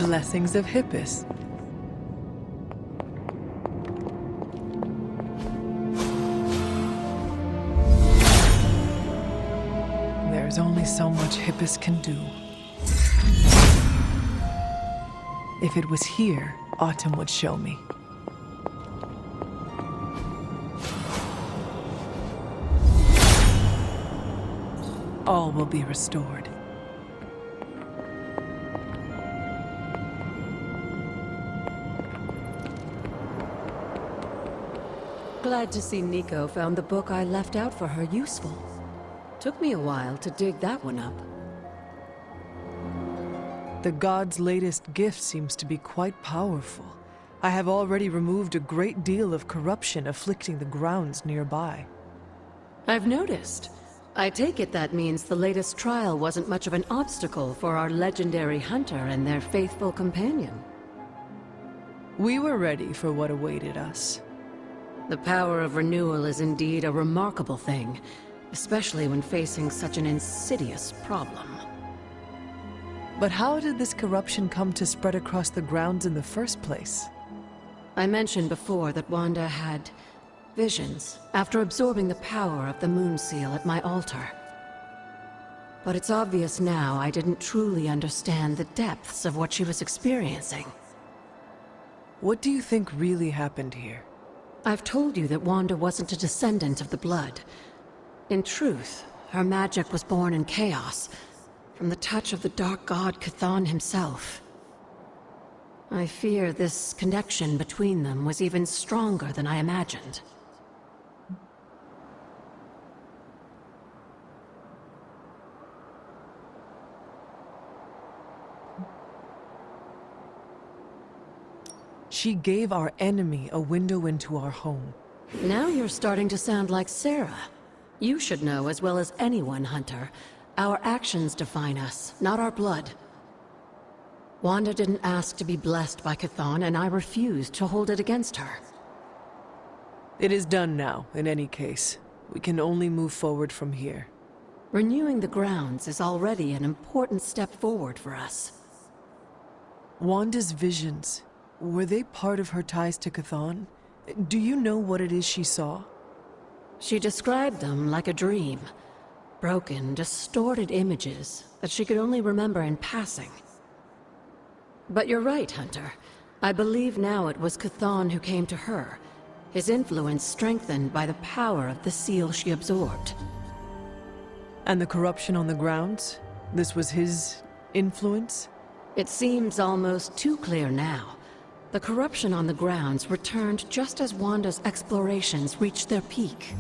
blessings of Hippus. There's only so much Hippus can do. If it was here, Autumn would show me. All will be restored. Glad to see Nico found the book I left out for her useful. Took me a while to dig that one up. The god's latest gift seems to be quite powerful. I have already removed a great deal of corruption afflicting the grounds nearby. I've noticed. I take it that means the latest trial wasn't much of an obstacle for our legendary hunter and their faithful companion. We were ready for what awaited us. The power of renewal is indeed a remarkable thing, especially when facing such an insidious problem. But how did this corruption come to spread across the grounds in the first place? I mentioned before that Wanda had visions after absorbing the power of the moon seal at my altar. But it's obvious now I didn't truly understand the depths of what she was experiencing. What do you think really happened here? I've told you that Wanda wasn't a descendant of the blood. In truth, her magic was born in chaos, from the touch of the dark god Chthon himself. I fear this connection between them was even stronger than I imagined. She gave our enemy a window into our home. Now you're starting to sound like Sarah. You should know as well as anyone, Hunter. Our actions define us, not our blood. Wanda didn't ask to be blessed by Chthon, and I refused to hold it against her. It is done now, in any case. We can only move forward from here. Renewing the grounds is already an important step forward for us. Wanda's visions, were they part of her ties to Chthon? Do you know what it is she saw? She described them like a dream. Broken, distorted images that she could only remember in passing. But you're right, Hunter. I believe now it was Chthon who came to her, his influence strengthened by the power of the seal she absorbed. And the corruption on the grounds? This was his influence? It seems almost too clear now. The corruption on the grounds returned just as Wanda's explorations reached their peak.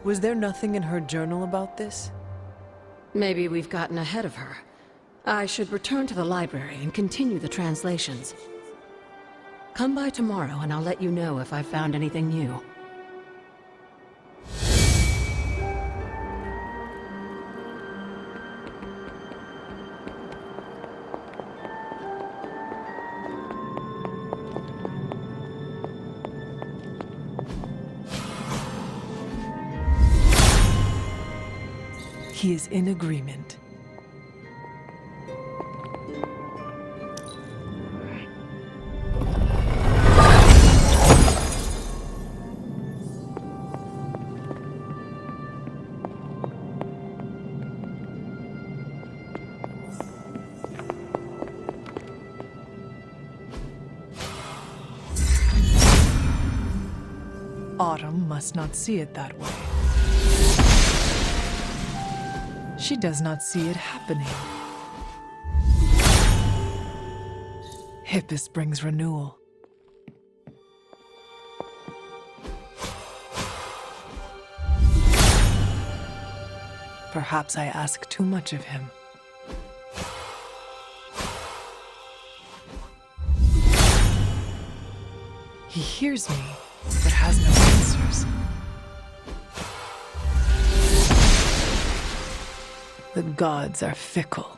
Was there nothing in her journal about this? Maybe we've gotten ahead of her. I should return to the library and continue the translations. Come by tomorrow and I'll let you know if I've found anything new. He is in agreement. Autumn must not see it that way. She does not see it happening. Hippus brings renewal. Perhaps I ask too much of him. He hears me, but has no answers. The gods are fickle.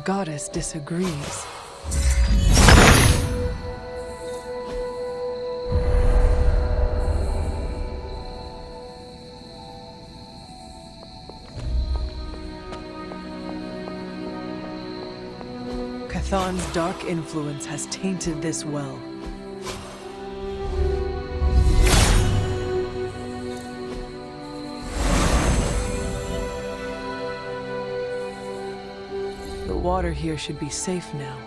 goddess disagrees. Chthon's dark influence has tainted this well. The water here should be safe now.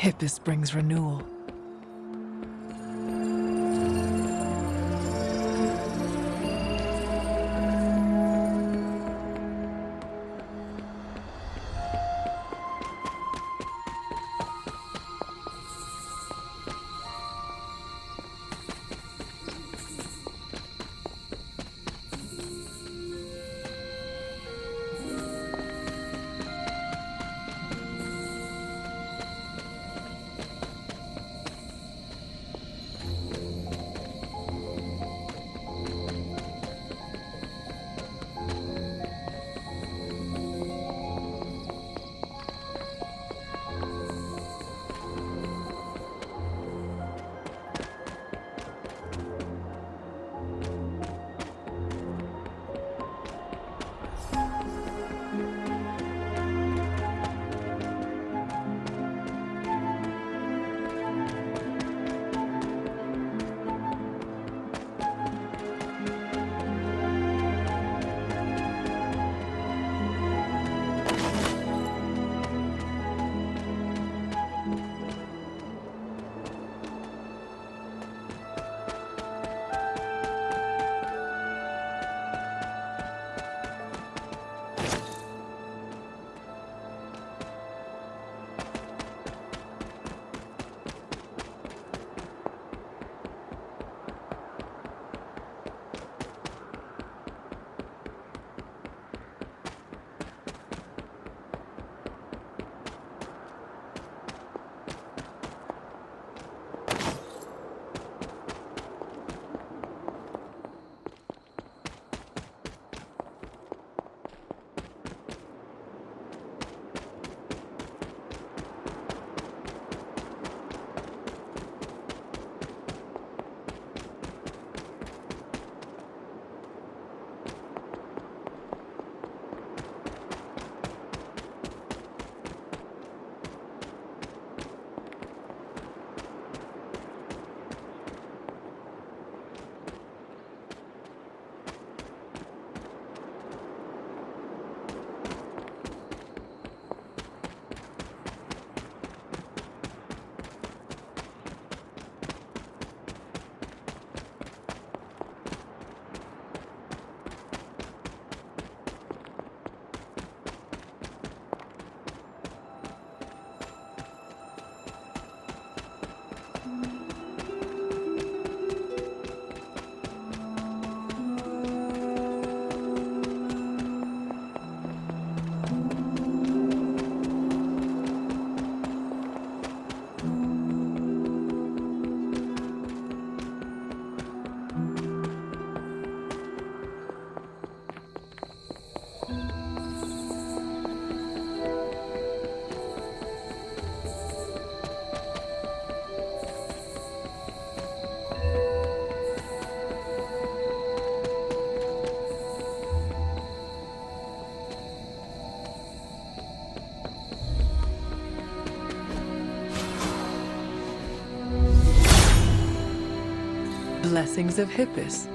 Hippus brings renewal. Blessings of Hippus.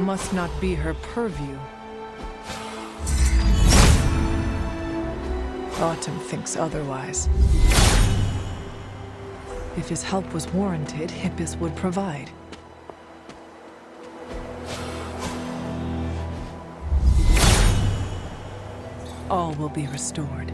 must not be her purview. Autumn thinks otherwise. If his help was warranted, Hippus would provide. All will be restored.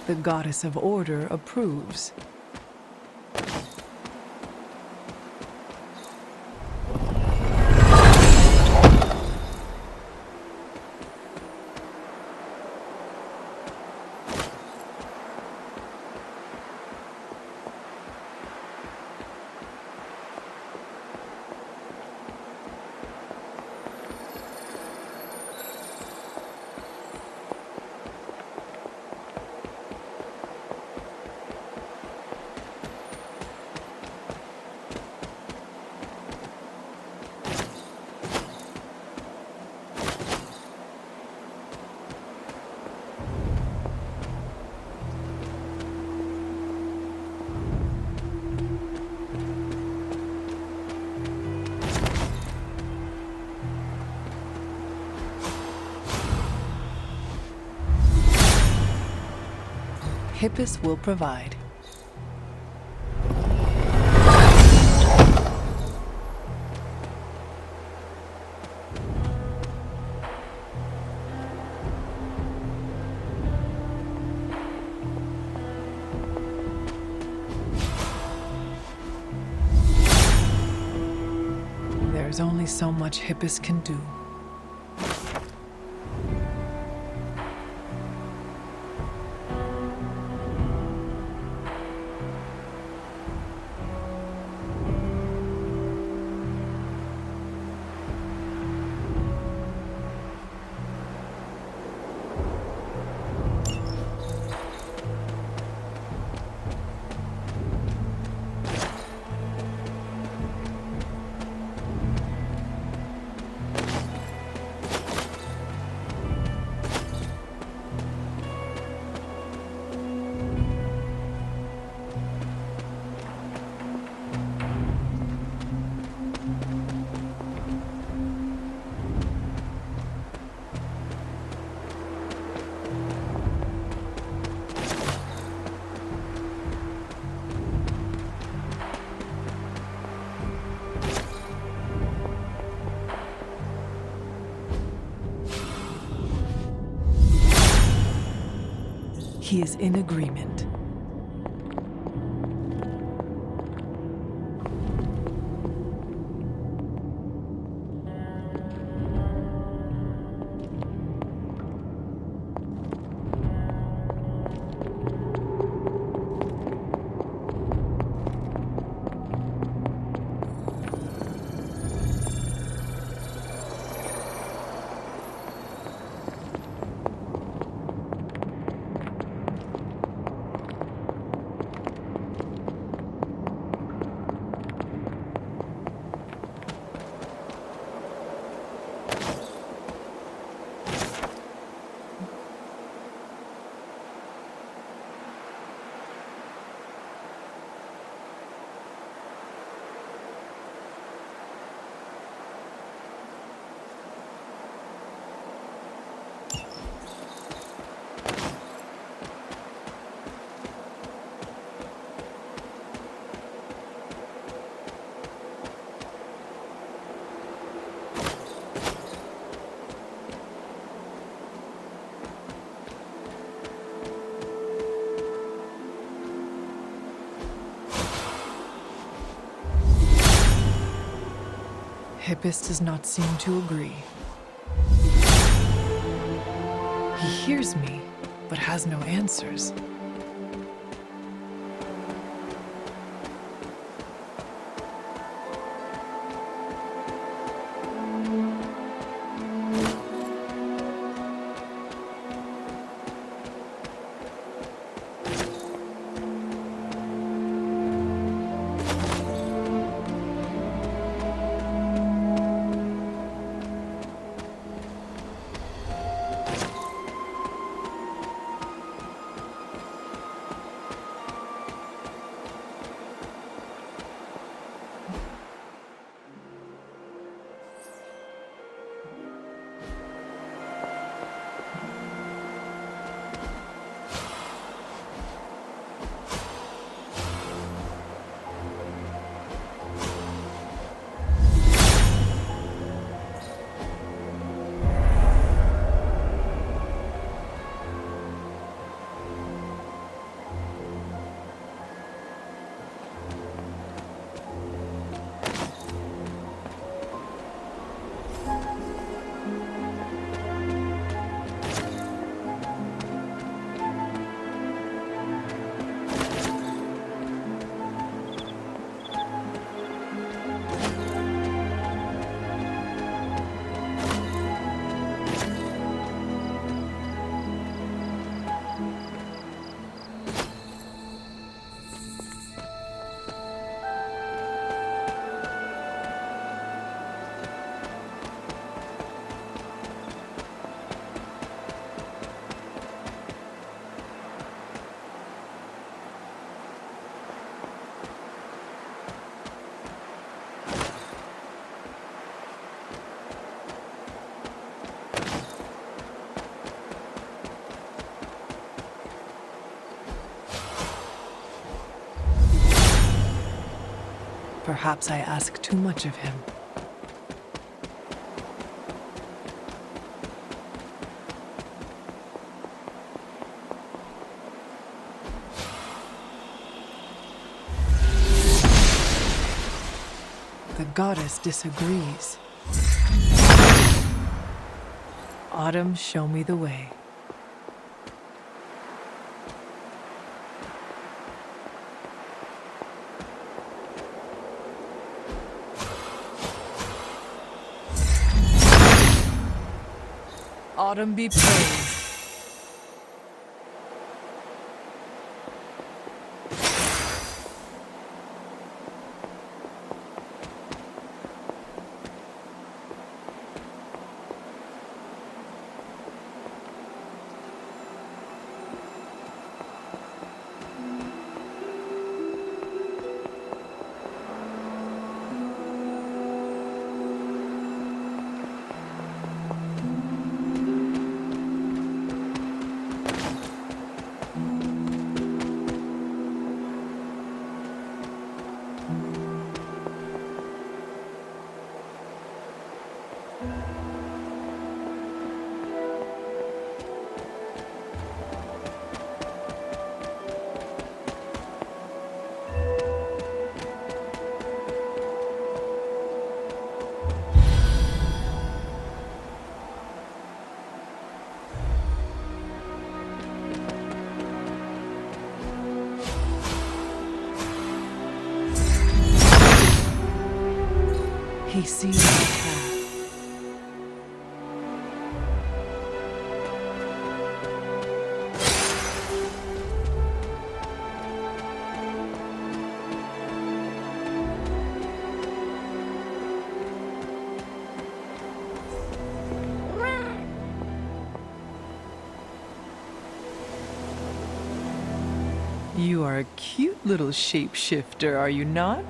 The goddess of order approves. Hippus will provide. There's only so much Hippus can do. He is in agreement. Hippus does not seem to agree. He hears me, but has no answers. Perhaps I ask too much of him. The goddess disagrees. Autumn, show me the way. Autumn be praised. He sees the path. You are a cute little shapeshifter, are you not?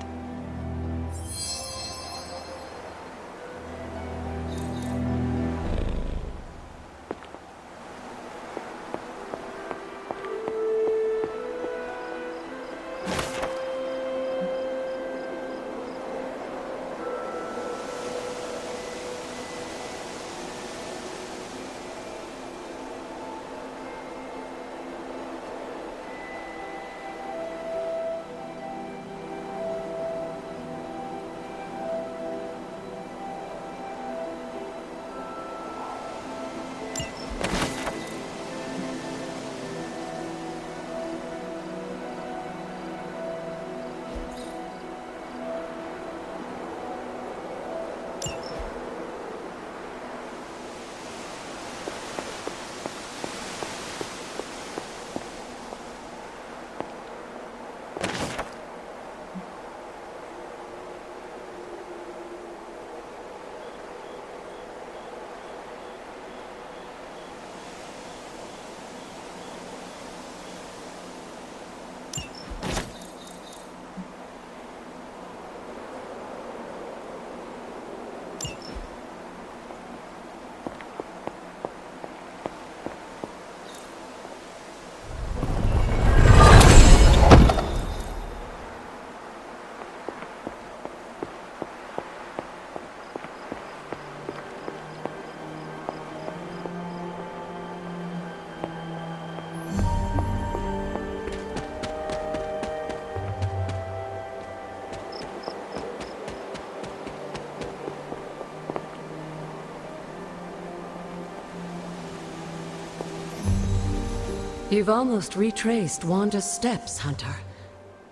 You've almost retraced Wanda's steps, Hunter.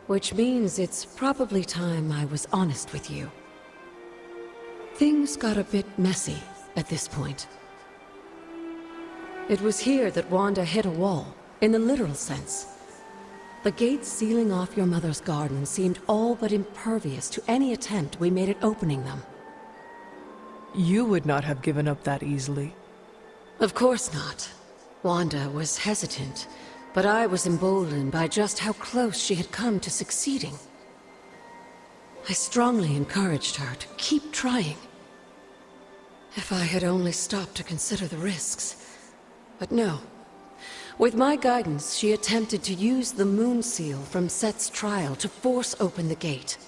Which means it's probably time I was honest with you. Things got a bit messy at this point. It was here that Wanda hit a wall, in the literal sense. The gates sealing off your mother's garden seemed all but impervious to any attempt we made at opening them. You would not have given up that easily. Of course not. Wanda was hesitant, but I was emboldened by just how close she had come to succeeding. I strongly encouraged her to keep trying. If I had only stopped to consider the risks. But no. With my guidance, she attempted to use the moon seal from Set's trial to force open the gate.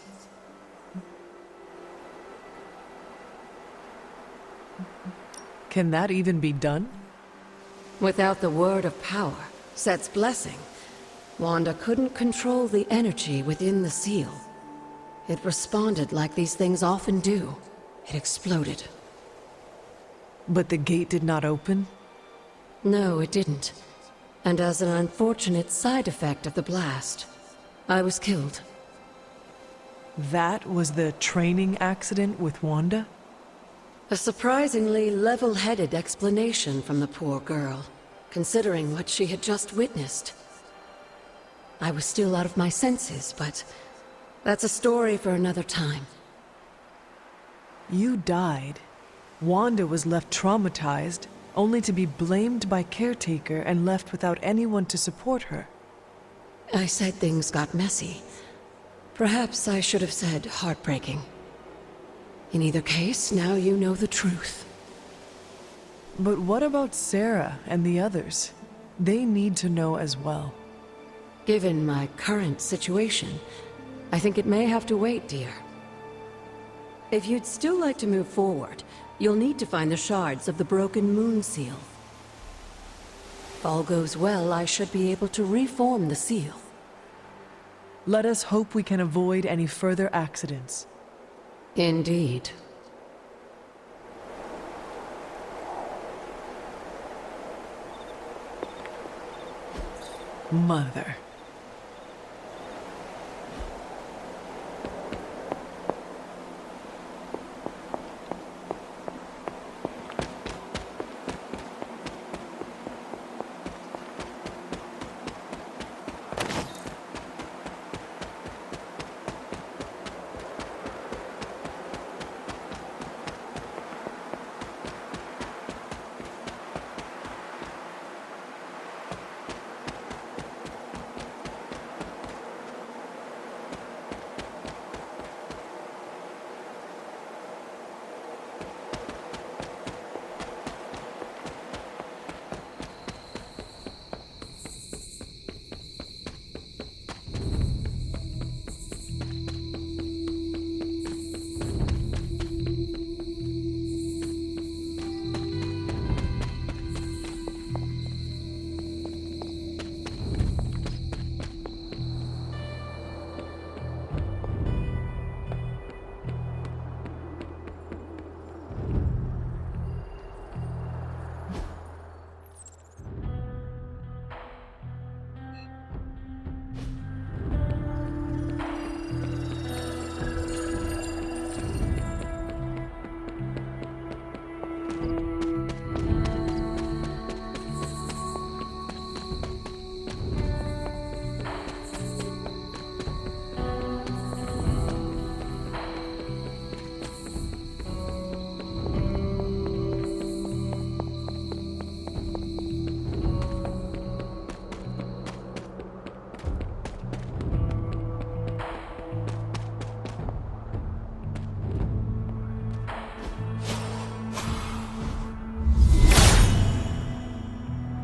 Can that even be done? Without the word of power, Set's blessing, Wanda couldn't control the energy within the seal. It responded like these things often do. It exploded. But the gate did not open? No, it didn't. And as an unfortunate side effect of the blast, I was killed. That was the training accident with Wanda? A surprisingly level-headed explanation from the poor girl, considering what she had just witnessed. I was still out of my senses, but that's a story for another time. You died. Wanda was left traumatized, only to be blamed by caretaker and left without anyone to support her. I said things got messy. Perhaps I should have said heartbreaking. In either case, now you know the truth. But what about Sarah and the others? They need to know as well. Given my current situation, I think it may have to wait, dear. If you'd still like to move forward, you'll need to find the shards of the broken moon seal. If all goes well, I should be able to reform the seal. Let us hope we can avoid any further accidents. Indeed. Mother.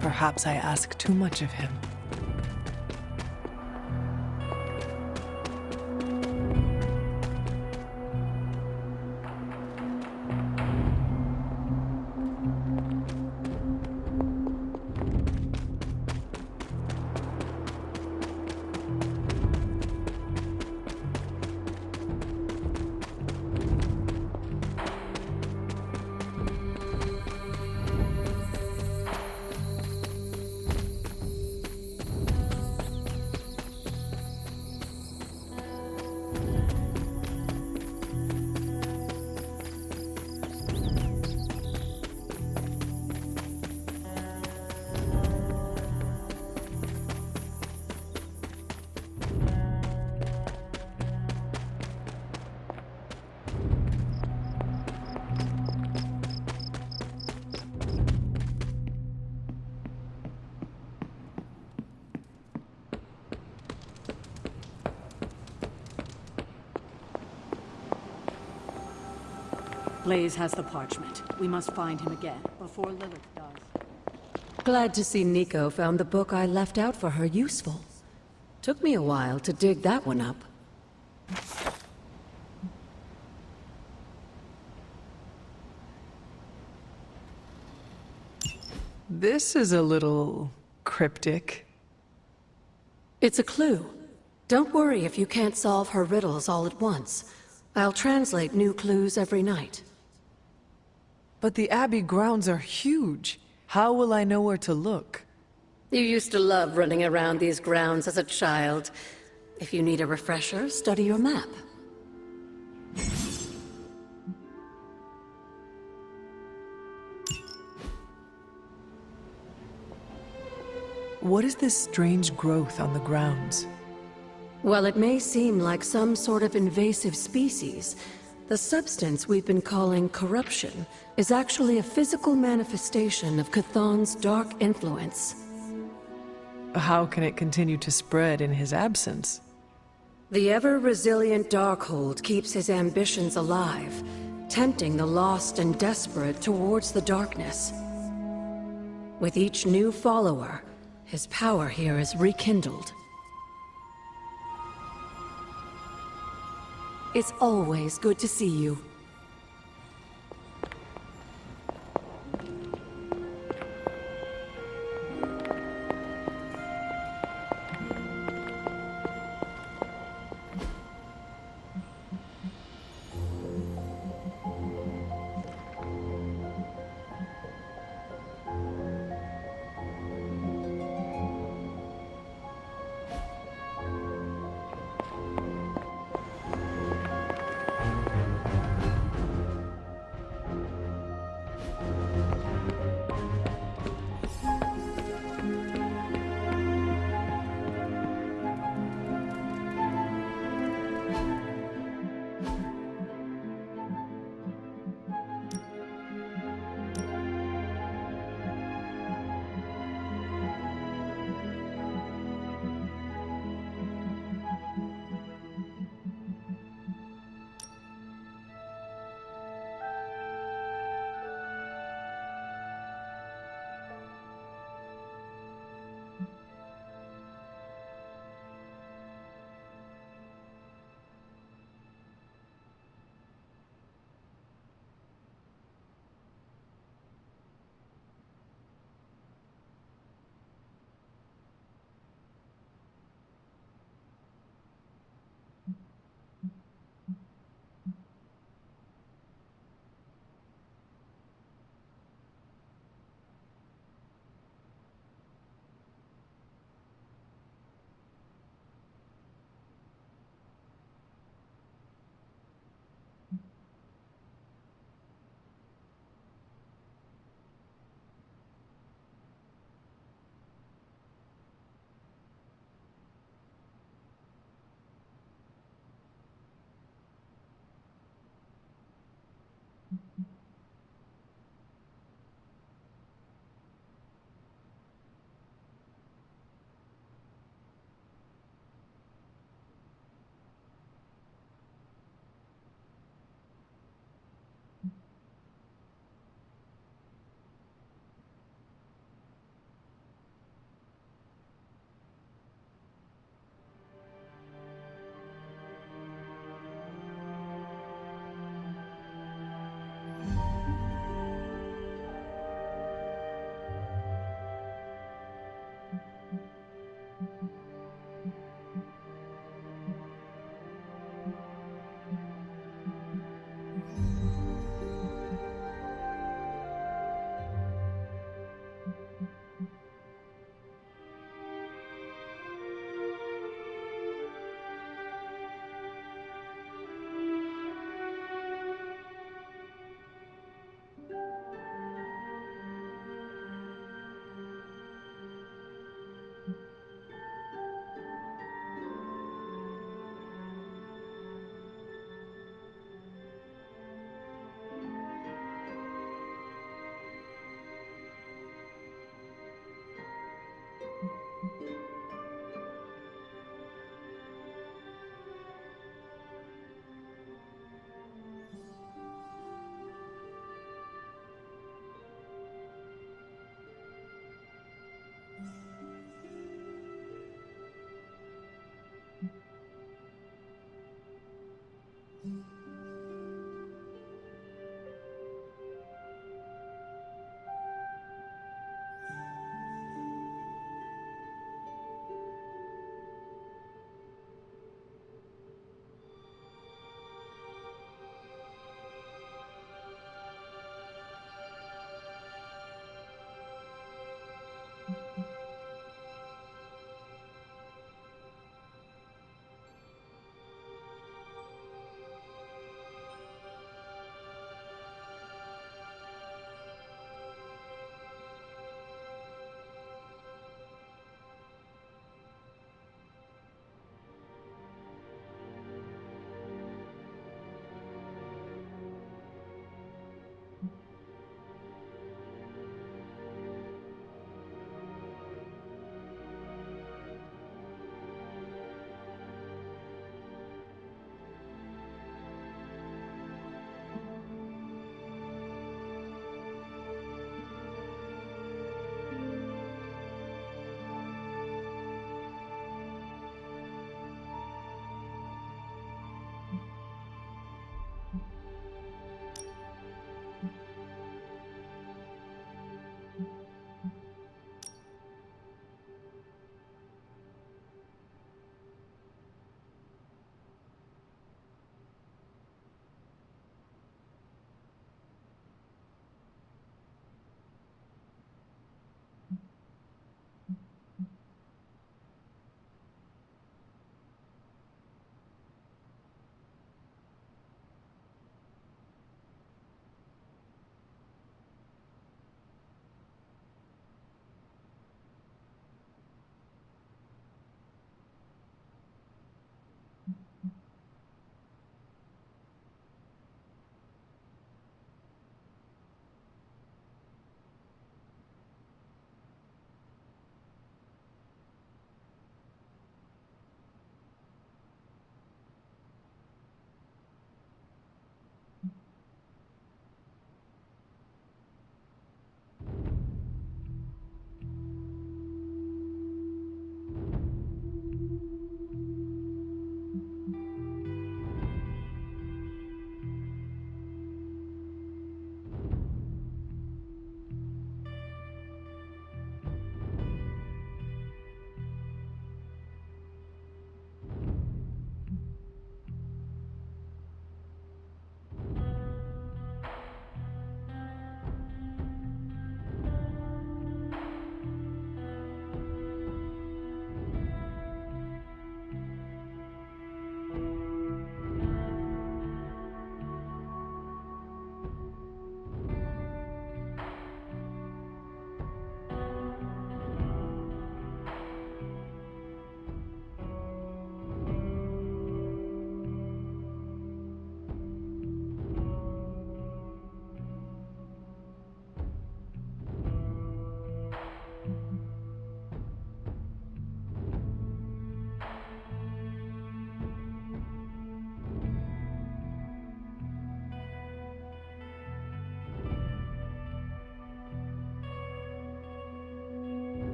Perhaps I ask too much of him. Blaze has the parchment. We must find him again, before Lilith does. Glad to see Nico found the book I left out for her useful. Took me a while to dig that one up. This is a little cryptic. It's a clue. Don't worry if you can't solve her riddles all at once. I'll translate new clues every night. But the Abbey grounds are huge. How will I know where to look? You used to love running around these grounds as a child. If you need a refresher, study your map. What is this strange growth on the grounds? While it may seem like some sort of invasive species, the substance we've been calling corruption is actually a physical manifestation of Chthon's dark influence. How can it continue to spread in his absence? The ever-resilient Darkhold keeps his ambitions alive, tempting the lost and desperate towards the darkness. With each new follower, his power here is rekindled. It's always good to see you.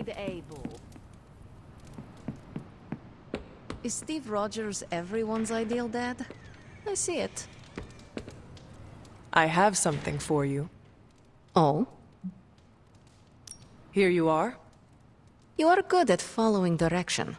made able. Is Steve Rogers everyone's ideal dad? I see it. I have something for you. Oh? Here you are. You are good at following direction.